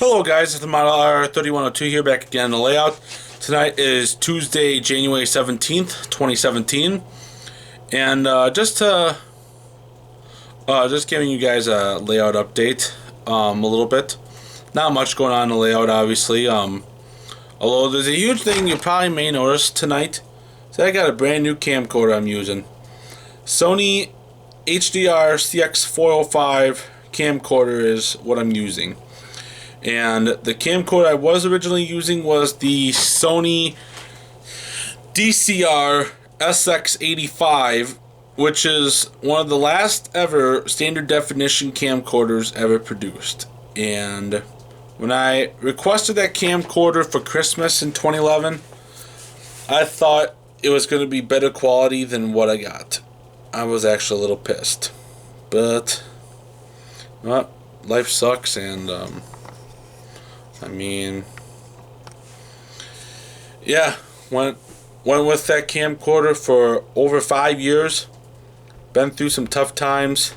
Hello guys, it's the ModelRR3102 here, back again in the layout. Tonight is Tuesday, January 17th, 2017. And just giving you guys a layout update a little bit. Not much going on in the layout, obviously. Although there's a huge thing you probably may notice tonight. So I got a brand new camcorder I'm using. Sony HDR-CX405 camcorder is what I'm using. And the camcorder I was originally using was the Sony DCR-SX85, which is one of the last ever standard definition camcorders ever produced. And when I requested that camcorder for Christmas in 2011, I thought it was going to be better quality than what I got. I was actually a little pissed. But, well, life sucks, and I mean, yeah, went with that camcorder for over 5 years. Been through some tough times.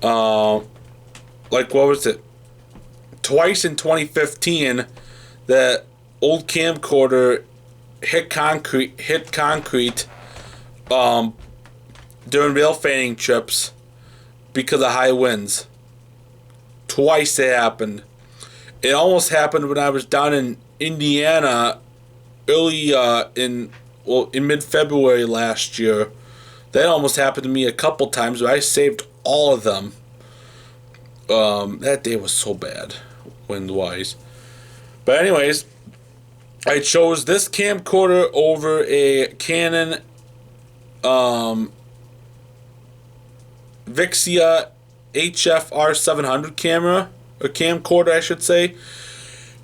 Like, what was it? Twice in 2015, that old camcorder hit concrete during rail fanning trips because of high winds. Twice it happened. It almost happened when I was down in Indiana early in mid-February last year. That almost happened to me a couple times, but I saved all of them. That day was so bad, wind-wise. But anyways, I chose this camcorder over a Canon Vixia HFR700 camera, or camcorder I should say,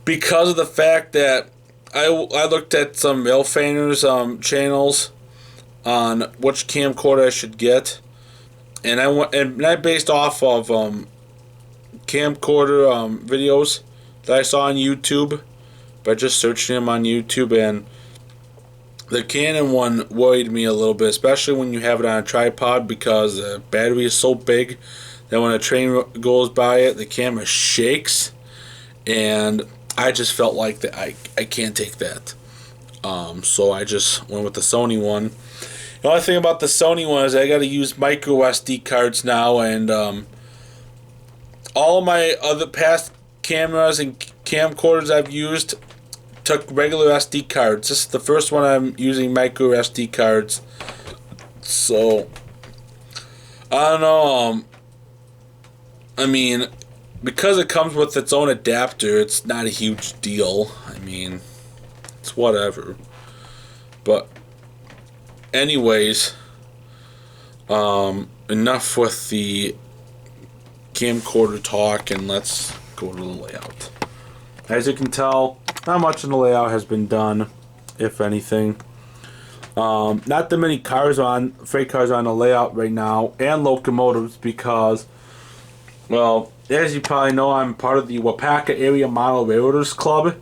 because of the fact that I looked at some rail fanners channels on which camcorder I should get, and I based off of camcorder videos that I saw on YouTube by just searching them on YouTube, and the Canon one worried me a little bit, especially when you have it on a tripod, because the battery is so big that when a train goes by it, the camera shakes, and I just felt like that I can't take that. So I just went with the Sony one. The only thing about the Sony one is I got to use micro SD cards now, and all of my other past cameras and camcorders I've used took regular SD cards. This is the first one I'm using micro SD cards. So I don't know. I mean, because it comes with its own adapter, it's not a huge deal. I mean, it's whatever. But anyways, enough with the camcorder talk, and let's go to the layout. As you can tell, not much in the layout has been done, if anything. Not that many freight cars on the layout right now, and locomotives, because, well, as you probably know, I'm part of the Wapaka Area Model Railroaders Club,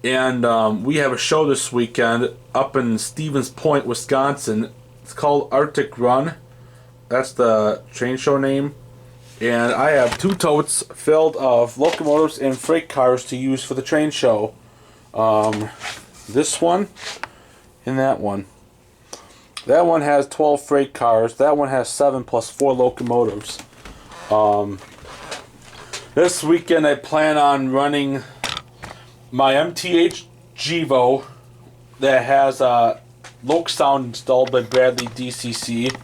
and we have a show this weekend up in Stevens Point, Wisconsin. It's called Arctic Run. That's the train show name. And I have 2 totes filled of locomotives and freight cars to use for the train show. This one and that one. That one has 12 freight cars. That one has 7 plus 4 locomotives. This weekend I plan on running my MTH Gevo that has Loc Sound installed by BradleyDCC.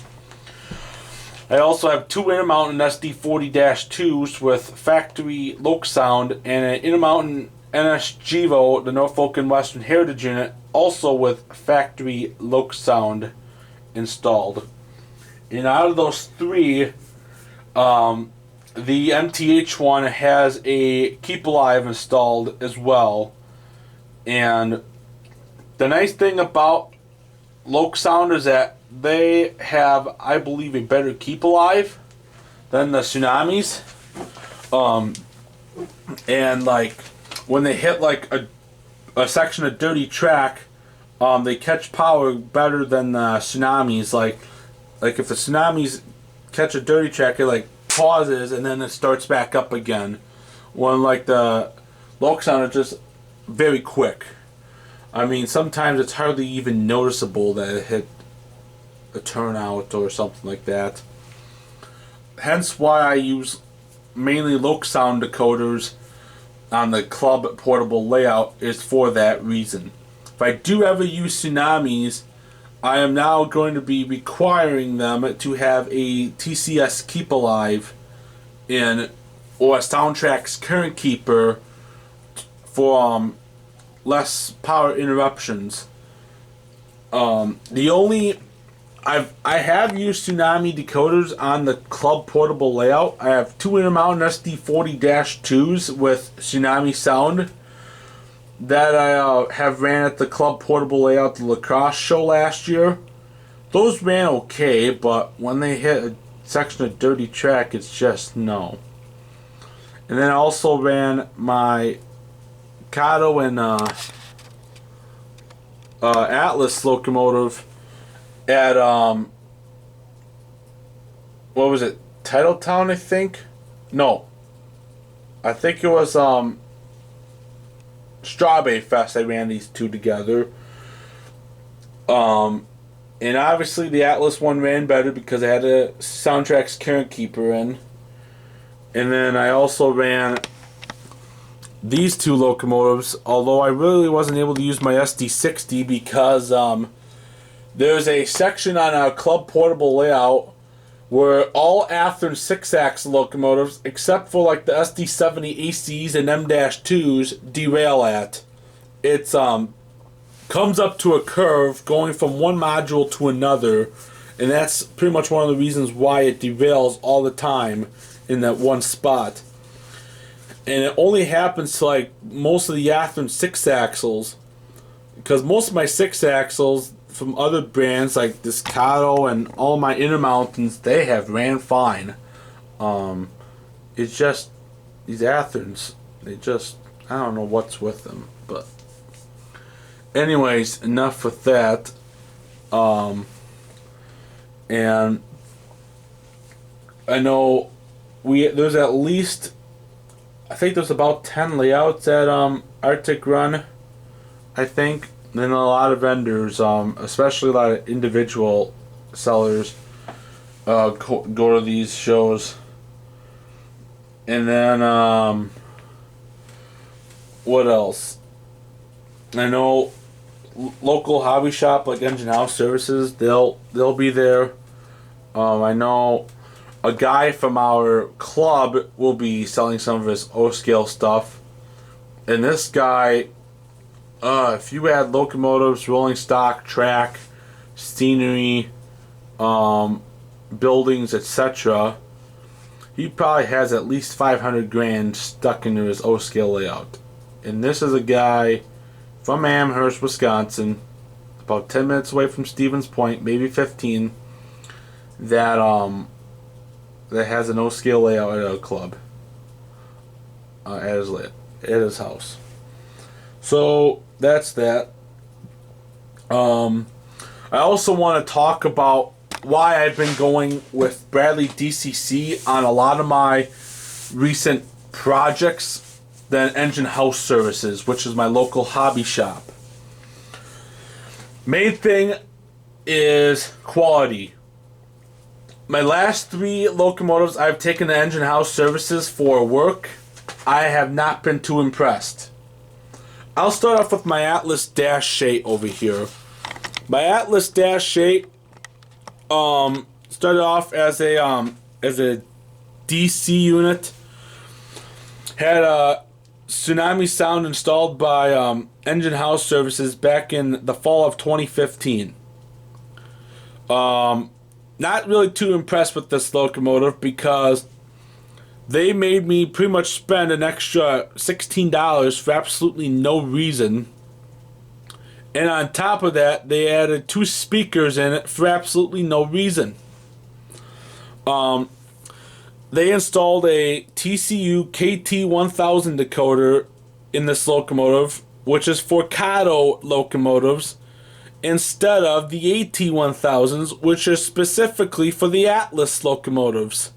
I also have 2 Intermountain SD40-2s with factory Loc Sound, and an Intermountain NS Gevo, the Norfolk and Western Heritage unit, also with factory Loc Sound installed. And out of those 3, the MTH one has a Keep Alive installed as well. And the nice thing about Loc Sound is that they have, I believe, a better Keep Alive than the Tsunamis. And like when they hit like a section of dirty track, they catch power better than the Tsunamis. Like if the Tsunamis catch a dirty track, it like pauses and then it starts back up again. When like the low sound is just very quick. I mean, sometimes it's hardly even noticeable that it hit a turnout or something like that. Hence why I use mainly low sound decoders on the club portable layout, is for that reason. If I do ever use Tsunamis, I am now going to be requiring them to have a TCS Keep Alive in, or a Soundtrack's Current Keeper for less power interruptions. I have used Tsunami decoders on the club portable layout. I have two intermountain SD40-2s with Tsunami sound that I have ran at the club portable layout, the lacrosse show last year. Those ran okay, but when they hit a section of dirty track, it's just no. And then I also ran my Kato and Atlas locomotive at what was it, Titletown, I think? No, I think it was Strawberry Fest. I ran these two together. And obviously the Atlas one ran better because I had a Soundtrack's Current Keeper in. And then I also ran these two locomotives, although I really wasn't able to use my SD60 because there's a section on our club portable layout where all Athearn 6-axle locomotives, except for like the SD70 ACs and M-2s, derail at. It's comes up to a curve going from one module to another, and that's pretty much one of the reasons why it derails all the time in that one spot. And it only happens to like most of the Athearn 6-axles, because most of my 6-axles from other brands like this Kato and all my Intermountains, they have ran fine. It's just these Athearns, they just, I don't know what's with them. But anyways, enough with that. And I know there's at least, I think there's about 10 layouts at Arctic Run, I think. And then a lot of vendors, especially a lot of individual sellers, go to these shows. And then what else? I know local hobby shop like EngineHouse Services, they'll be there. I know a guy from our club will be selling some of his O-scale stuff. And this guy, if you add locomotives, rolling stock, track, scenery, buildings, etc., he probably has at least 500 grand stuck into his O-scale layout. And this is a guy from Amherst, Wisconsin, about 10 minutes away from Stevens Point, maybe 15, that has an O-scale layout at a club, at his house. So that's that. I also want to talk about why I've been going with BradleyDCC on a lot of my recent projects than EngineHouse Services, which is my local hobby shop. Main thing is quality. My last 3 locomotives I've taken to EngineHouse Services for work, I have not been too impressed. I'll start off with my Atlas -8 over here. My Atlas -8 started off as a DC unit. Had a Tsunami sound installed by EngineHouse Services back in the fall of 2015. Not really too impressed with this locomotive because they made me pretty much spend an extra $16 for absolutely no reason. And on top of that, they added 2 speakers in it for absolutely no reason. They installed a TCU KT1000 decoder in this locomotive, which is for Kato locomotives, instead of the AT1000s, which are specifically for the Atlas locomotives.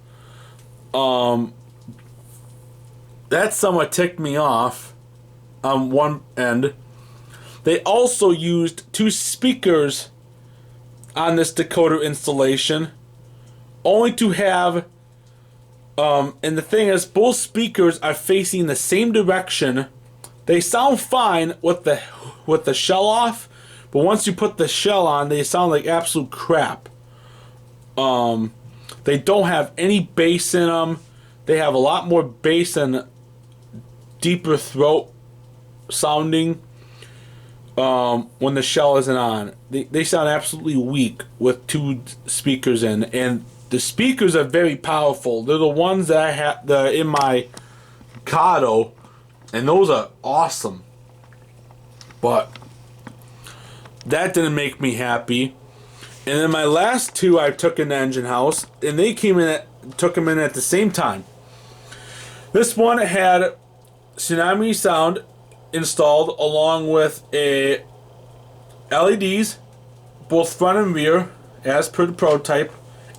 That somewhat ticked me off. on one end. They also used 2 speakers on this decoder installation, only to have, and the thing is, both speakers are facing the same direction. They sound fine with the shell off, but once you put the shell on, they sound like absolute crap. They don't have any bass in them. They have a lot more bass and deeper throat sounding when the shell isn't on. They sound absolutely weak with 2 speakers in, and the speakers are very powerful. They're the ones that I have in my Kato, and those are awesome. But that didn't make me happy. And then my last 2 I took in the EngineHouse, and they took them in at the same time. This one had Tsunami sound installed along with a LEDs, both front and rear, as per the prototype,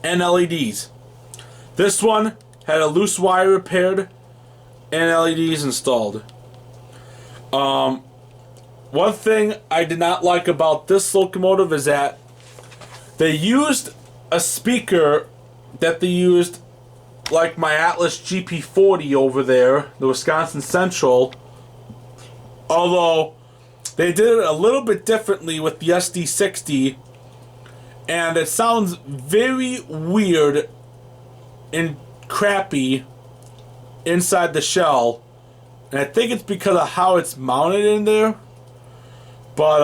and LEDs. This one had a loose wire repaired and LEDs installed. One thing I did not like about this locomotive is that they used a speaker that they used like my Atlas GP40 over there, the Wisconsin Central, although they did it a little bit differently with the SD60, and it sounds very weird and crappy inside the shell, and I think it's because of how it's mounted in there. But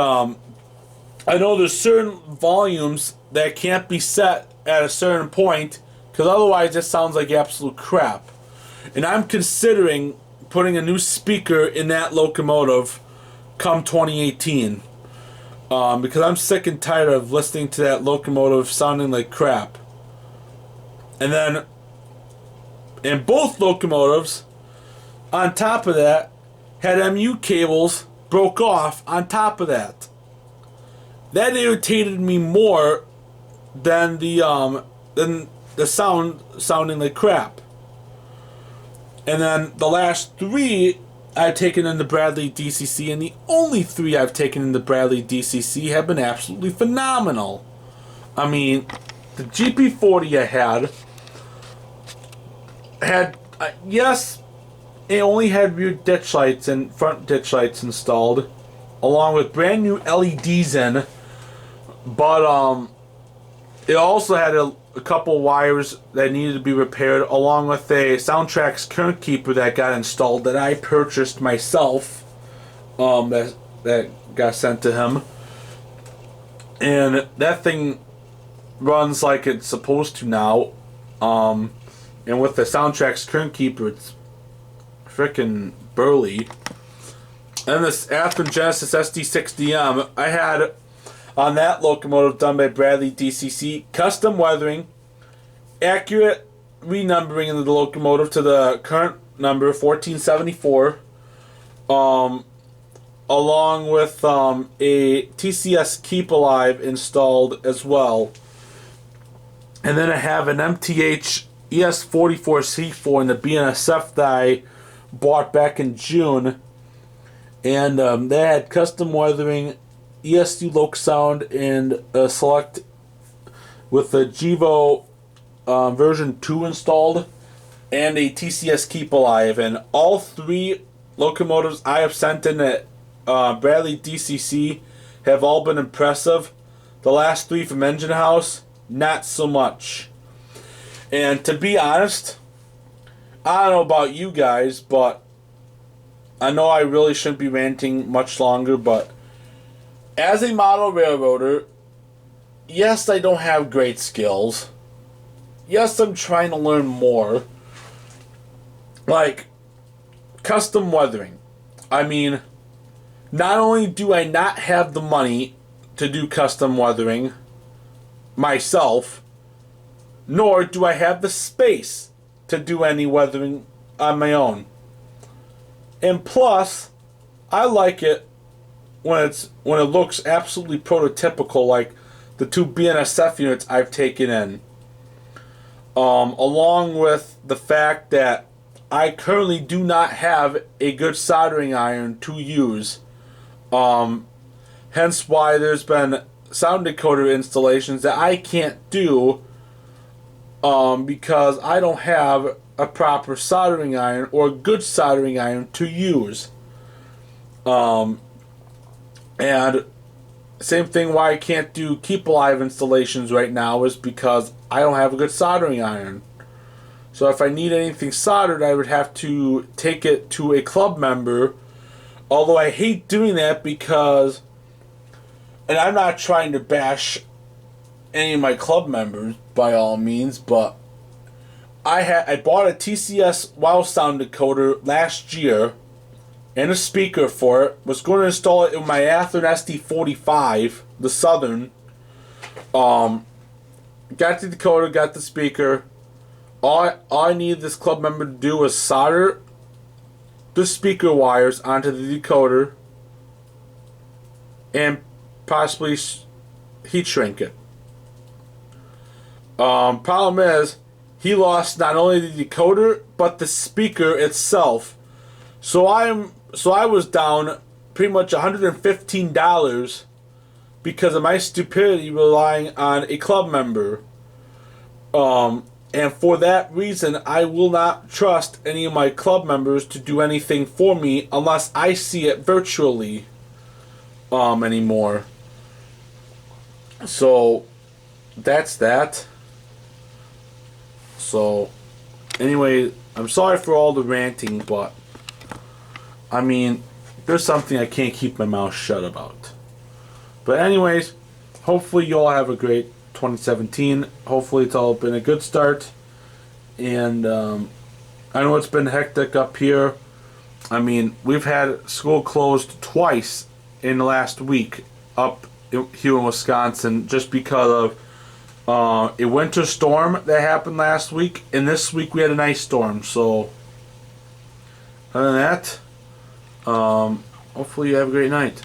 I know there's certain volumes that can't be set at a certain point, because otherwise it sounds like absolute crap. And I'm considering putting a new speaker in that locomotive come 2018, because I'm sick and tired of listening to that locomotive sounding like crap. And then in both locomotives, on top of that, had MU cables broke off on top of that. That irritated me more than the sounding like crap. And then the last 3 I've taken into BradleyDCC, and the only 3 I've taken into BradleyDCC have been absolutely phenomenal. I mean, the GP40 I had yes, it only had rear ditch lights and front ditch lights installed, along with brand new LEDs in, but it also had a couple wires that needed to be repaired, along with a Soundtrack's current keeper that got installed that I purchased myself, that got sent to him, and that thing runs like it's supposed to now, and with the Soundtrack's current keeper, it's freaking burly. And this Athearn Genesis SD60M I had on that locomotive done by BradleyDCC, custom weathering, accurate renumbering of the locomotive to the current number 1474, along with a TCS Keep Alive installed as well. And then I have an MTH ES44C4 in the BNSF that I bought back in June, and they had custom weathering, ESU Loc sound, and select with the Gevo version 2 installed, and a TCS Keep Alive. And all 3 locomotives I have sent in at BradleyDCC have all been impressive. The last 3 from EngineHouse, not so much. And to be honest, I don't know about you guys, but I know I really shouldn't be ranting much longer, but as a model railroader, yes, I don't have great skills. Yes, I'm trying to learn more. Like, custom weathering. I mean, not only do I not have the money to do custom weathering myself, nor do I have the space to do any weathering on my own. And plus, I like it when it looks absolutely prototypical, like the 2 BNSF units I've taken in. Along with the fact that I currently do not have a good soldering iron to use. Hence why there's been sound decoder installations that I can't do because I don't have a proper soldering iron or a good soldering iron to use. And same thing why I can't do Keep Alive installations right now is because I don't have a good soldering iron. So if I need anything soldered, I would have to take it to a club member. Although I hate doing that because, and I'm not trying to bash any of my club members by all means, but I bought a TCS WOW sound decoder last year and a speaker for it. Was going to install it in my Athearn SD45, the Southern. Got the decoder, got the speaker. All I needed this club member to do was solder the speaker wires onto the decoder and possibly heat shrink it. Problem is, he lost not only the decoder but the speaker itself. So I was down pretty much $115 because of my stupidity relying on a club member. And for that reason, I will not trust any of my club members to do anything for me unless I see it virtually anymore. So that's that. So anyway, I'm sorry for all the ranting, but I mean, there's something I can't keep my mouth shut about. But anyways, hopefully you all have a great 2017. Hopefully it's all been a good start. And I know it's been hectic up here. I mean, we've had school closed twice in the last week up here in Wisconsin just because of a winter storm that happened last week, and this week we had an ice storm. So other than that, hopefully you have a great night.